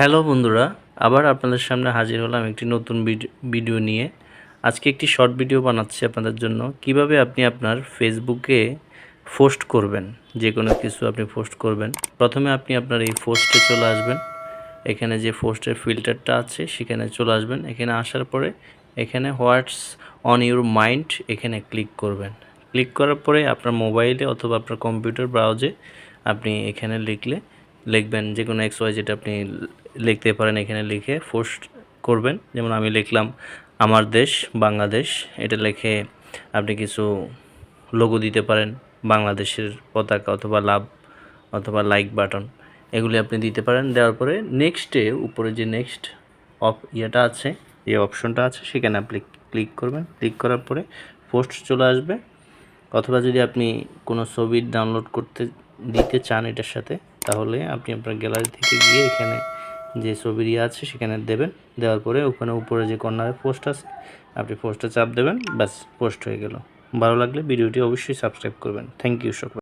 Hello বন্ধুরা, আবার আপনাদের সামনে হাজির হলাম একটি নতুন ভিডিও নিয়ে। আজকে একটি শর্ট ভিডিও বানাচ্ছি আপনাদের জন্য, কিভাবে আপনি আপনার ফেসবুকে পোস্ট করবেন। যে কোনো কিছু আপনি পোস্ট করবেন, প্রথমে আপনি আপনার এই পোস্টে চলে আসবেন। এখানে যে পোস্টের ফিল্টারটা আছে সেখানে চলে আসবেন। এখানে আসার পরে এখানে হোয়াটস অন ইউর মাইন্ড এখানে ক্লিক করবেন। ক্লিক করার পরে আপনার মোবাইলে অথবা আপনার কম্পিউটার ব্রাউজে আপনি এখানে লিখবেন যে কোনো XY যেটা আপনি লিখতে পারেন। এখানে লিখে পোস্ট করবেন। যেমন আমি লিখলাম আমার দেশ বাংলাদেশ, এটা লিখে আপনি কিছু লোগো দিতে পারেন, বাংলাদেশের পতাকা অথবা লাভ অথবা লাইক বাটন, এগুলি আপনি দিতে পারেন। দেওয়ার পরে নেক্সটে উপরে যে নেক্সট ইয়েটা আছে, যে অপশনটা আছে সেখানে আপনি ক্লিক করবেন। ক্লিক করার পরে পোস্ট চলে আসবে। অথবা যদি আপনি কোনো ছবি ডাউনলোড করতে দিতে চান এটার সাথে, তাহলে আপনি আপনার গ্যালারি থেকে গিয়ে এখানে যে ছবির আছে সেখানে দেবেন। দেওয়ার পরে ওখানে উপরে যে কর্নারে পোস্ট আছে আপনি পোস্টে চাপ দেবেন, ব্যাস পোস্ট হয়ে গেল। ভালো লাগলে ভিডিওটি অবশ্যই সাবস্ক্রাইব করবেন। থ্যাংক ইউ সকল।